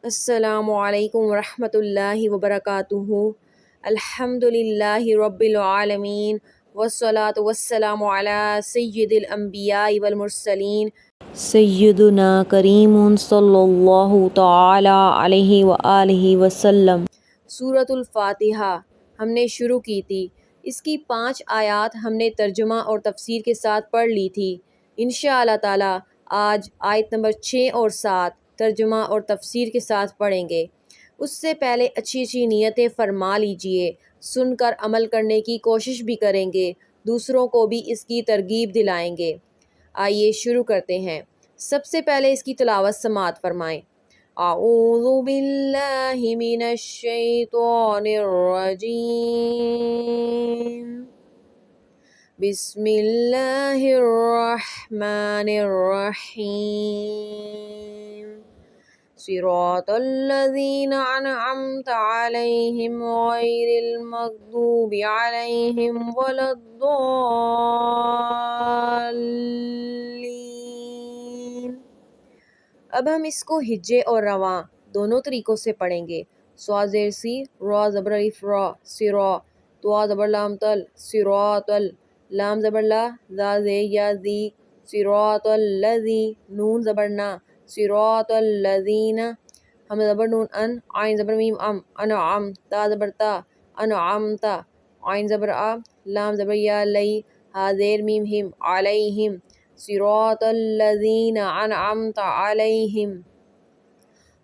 السلام علیکم ورحمۃ اللہ وبرکاتہ۔ الحمد للہ رب العالمین والصلاة والسلام علی سید الانبیاء والمرسلین سیدنا کریم صلی اللہ تعالی علیہ وآلہ وسلم۔ سورۃ الفاتحہ ہم نے شروع کی تھی۔ اس کی 5 آیات ہم نے ترجمہ اور تفسیر کے ساتھ پڑھ لی تھی۔ انشاءاللہ تعالی آج آیت نمبر 6 اور 7 ترجمہ اور تفسیر کے ساتھ پڑھیں گے۔ اس سے پہلے اچھی اچھی نیتیں فرما لیجئے، سن کر عمل کرنے کی کوشش بھی کریں گے، دوسروں کو بھی اس کی ترغیب دلائیں گے۔ آئیے شروع کرتے ہیں۔ سب سے پہلے اس کی تلاوت سماعت فرمائیں۔ اعوذ باللہ من الشیطان الرجیم، بسم اللہ الرحمن الرحیم، صراط الذین انعمت علیہم غیر المغضوب علیہم ولا الضالین۔ اب ہم اس کو ہجے اور رواں دونوں طریقوں سے پڑھیں گے۔ صاد زیر سی، را زبر الف را، سرا، توا زبر لام تل، صراط ال، لام زبر لا، زا زیر یا زی، صراط الذی، نون زبر نا، صراط الذین، حمزہ زبر نون ان، عین زبر میم ام، انعم، تا زبر تا، انعمت، عین زبر آ، لام زبر یا لئی، ہا زیر میم ہم، علیہم، صراط الذین انعمت علیہم،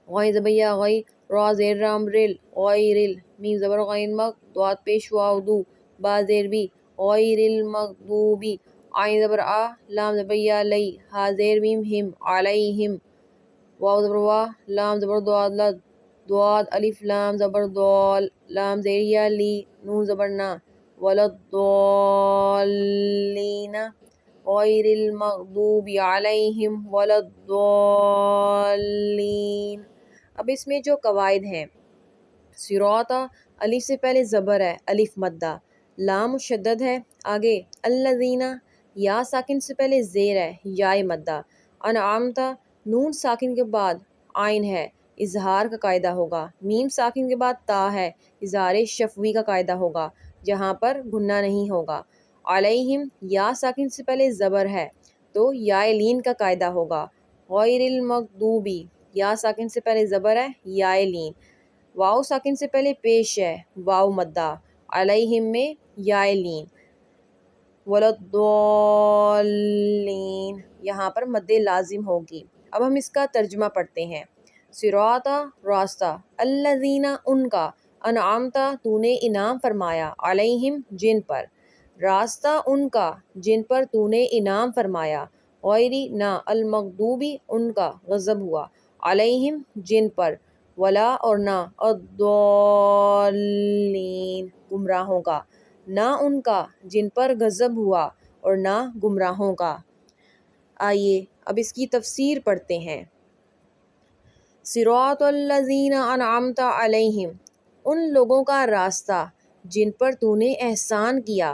غین زبر یا غی، را زیر رام رل، غیر ال، میم زبر غین مغ، دوات پیش واو دو، با زیر بی، غیر المغضوبی، عین زبر آ، لام زبر یا لئی، ہا زیر میم ہم، علیہم، واو زبر وا، لام زبر دواد لد، دواد الف لام زبر دول، لام زیر یا لی، نون زبر نا، ولا الضالین، غیر المغضوب علیہم ولا الضالین۔ اب اس میں جو قواعد ہیں، صراط الف سے پہلے زبر ہے، الف مدہ، لام مشدد ہے، آگے الذین، یا ساکن سے پہلے زیر ہے، یائے مدہ، انعمت، نون ساکن کے بعد عین ہے، اظہار کا قاعدہ ہوگا، میم ساکن کے بعد تا ہے، اظہار شفوی کا قاعدہ ہوگا جہاں پر گنہ نہیں ہوگا، علیہم، یا ساکن سے پہلے زبر ہے تو یائے لین کا قاعدہ ہوگا، غیر المغضوبی، یا ساکن سے پہلے زبر ہے، یائے لین، واو ساکن سے پہلے پیش ہے، واو مدہ، علیہم میں یائے لین، ولا الضالین، یہاں پر مد لازم ہوگی۔ اب ہم اس کا ترجمہ پڑھتے ہیں۔ صراط، راستہ، الذین، ان کا، انعمت، تو نے انعام فرمایا، علیہم، جن پر، راستہ ان کا جن پر تو نے انعام فرمایا، غیری، نہ، المغضوبی، ان کا غضب ہوا، علیہم، جن پر، ولا اور نہ، الضالین، گمراہوں کا، نہ ان کا جن پر غضب ہوا اور نہ گمراہوں کا۔ آئیے اب اس کی تفسیر پڑھتے ہیں۔ صراط الذین انعمت علیہم، ان لوگوں کا راستہ جن پر تو نے احسان کیا۔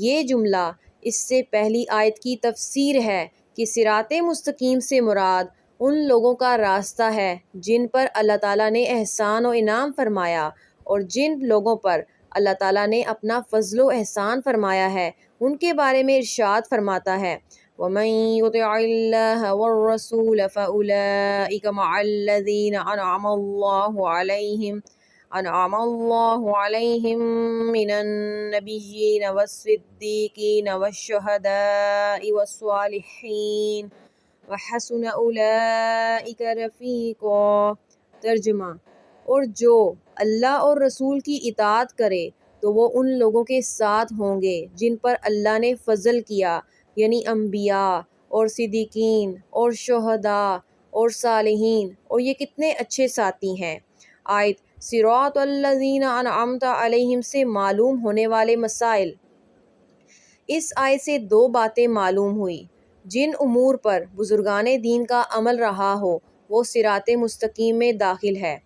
یہ جملہ اس سے پہلی آیت کی تفسیر ہے کہ صراط مستقیم سے مراد ان لوگوں کا راستہ ہے جن پر اللہ تعالیٰ نے احسان و انعام فرمایا، اور جن لوگوں پر اللہ تعالیٰ نے اپنا فضل و احسان فرمایا ہے ان کے بارے میں ارشاد فرماتا ہے، وَمَن يُطِعِ اللَّهَ وَالرَّسُولَ فَأُولَئِكَ مَعَ الَّذِينَ أَنْعَمَ اللَّهُ عَلَيْهِم مِّنَ النَّبِيِّينَ وَالصِّدِّيقِينَ وَالشُّهَدَاءِ وَالصَّالِحِينَ وَحَسُنَ أُولَئِكَ رَفِيقًا۔ ترجمہ، اور جو اللہ اور رسول کی اطاعت کرے تو وہ ان لوگوں کے ساتھ ہوں گے جن پر اللہ نے فضل کیا، یعنی انبیاء اور صدیقین اور شہداء اور صالحین، اور یہ کتنے اچھے ساتھی ہیں۔ آیت صراط الذین انعمت علیہم سے معلوم ہونے والے مسائل۔ اس آیت سے 2 باتیں معلوم ہوئی۔ جن امور پر بزرگان دین کا عمل رہا ہو وہ صراط مستقیم میں داخل ہے۔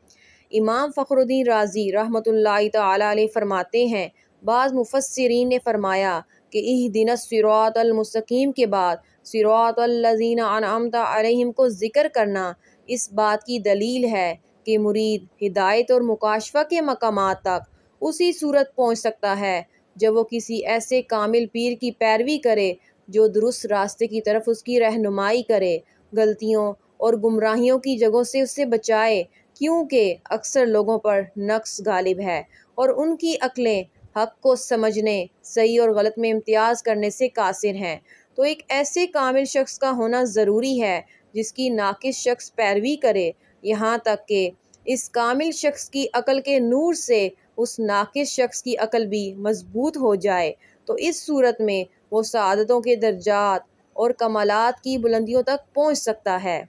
امام فخر الدین رازی رحمۃ اللہ تعالی علیہ فرماتے ہیں، بعض مفسرین نے فرمایا کہ اہدنا الصراط المستقیم کے بعد صراط الذین انعمت علیہم کو ذکر کرنا اس بات کی دلیل ہے کہ مرید ہدایت اور مکاشفہ کے مقامات تک اسی صورت پہنچ سکتا ہے جب وہ کسی ایسے کامل پیر کی پیروی کرے جو درست راستے کی طرف اس کی رہنمائی کرے، غلطیوں اور گمراہیوں کی جگہوں سے اسے بچائے، کیونکہ اکثر لوگوں پر نقص غالب ہے اور ان کی عقلیں حق کو سمجھنے، صحیح اور غلط میں امتیاز کرنے سے قاصر ہیں۔ تو ایک ایسے کامل شخص کا ہونا ضروری ہے جس کی ناقص شخص پیروی کرے، یہاں تک کہ اس کامل شخص کی عقل کے نور سے اس ناقص شخص کی عقل بھی مضبوط ہو جائے، تو اس صورت میں وہ سعادتوں کے درجات اور کمالات کی بلندیوں تک پہنچ سکتا ہے۔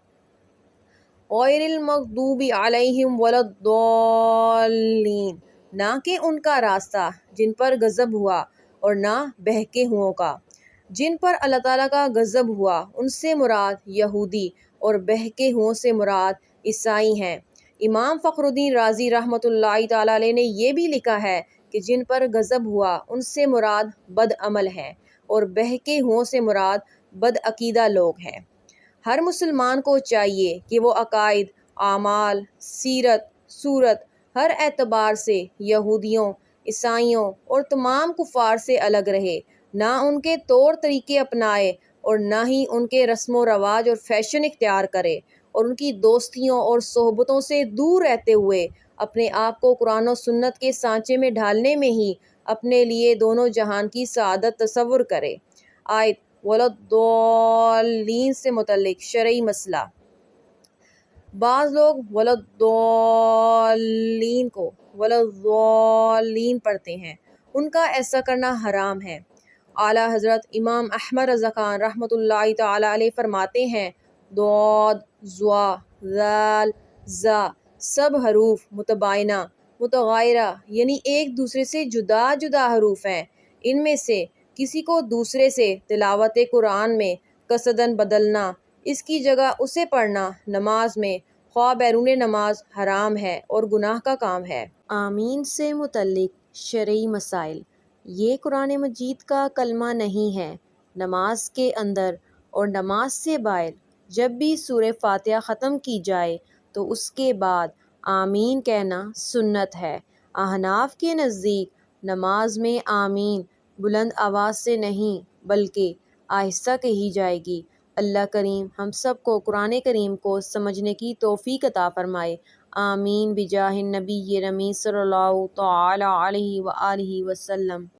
غیر المغضوب علیہم ولا الضالین، نہ کہ ان کا راستہ جن پر غضب ہوا اور نہ بہکے ہوئوں کا۔ جن پر اللہ تعالیٰ کا غضب ہوا ان سے مراد یہودی اور بہکے ہوئوں سے مراد عیسائی ہیں۔ امام فخر الدین رازی رحمۃ اللہ تعالیٰ علیہ نے یہ بھی لکھا ہے کہ جن پر غضب ہوا ان سے مراد بد عمل ہیں اور بہکے ہوئوں سے مراد بد عقیدہ لوگ ہیں۔ ہر مسلمان کو چاہیے کہ وہ عقائد، اعمال، سیرت، صورت، ہر اعتبار سے یہودیوں، عیسائیوں اور تمام کفار سے الگ رہے، نہ ان کے طور طریقے اپنائے اور نہ ہی ان کے رسم و رواج اور فیشن اختیار کرے، اور ان کی دوستیوں اور صحبتوں سے دور رہتے ہوئے اپنے آپ کو قرآن و سنت کے سانچے میں ڈھالنے میں ہی اپنے لیے دونوں جہان کی سعادت تصور کرے۔ آیت ولا الضالین سے متعلق شرعی مسئلہ۔ بعض لوگ ولا الضالین کو ولا الضالین پڑھتے ہیں، ان کا ایسا کرنا حرام ہے۔ اعلیٰ حضرت امام احمد رضا خان رحمۃ اللہ تعالی علیہ فرماتے ہیں، ضاد، ظا، ذال، ظا سب حروف متباینہ، متغائرہ یعنی ایک دوسرے سے جدا جدا حروف ہیں۔ ان میں سے کسی کو دوسرے سے تلاوت قرآن میں قصداً بدلنا، اس کی جگہ اسے پڑھنا نماز میں خواہ بیرون نماز حرام ہے اور گناہ کا کام ہے۔ آمین سے متعلق شرعی مسائل۔ یہ قرآن مجید کا کلمہ نہیں ہے۔ نماز کے اندر اور نماز سے باہر جب بھی سورہ فاتحہ ختم کی جائے تو اس کے بعد آمین کہنا سنت ہے۔ احناف کے نزدیک نماز میں آمین بلند آواز سے نہیں بلکہ آہستہ کہی جائے گی۔ اللہ کریم ہم سب کو قرآن کریم کو سمجھنے کی توفیق عطا فرمائے۔ آمین بجاہ النبی رمی صلی اللہ تعالی علیہ وآلہ وسلم۔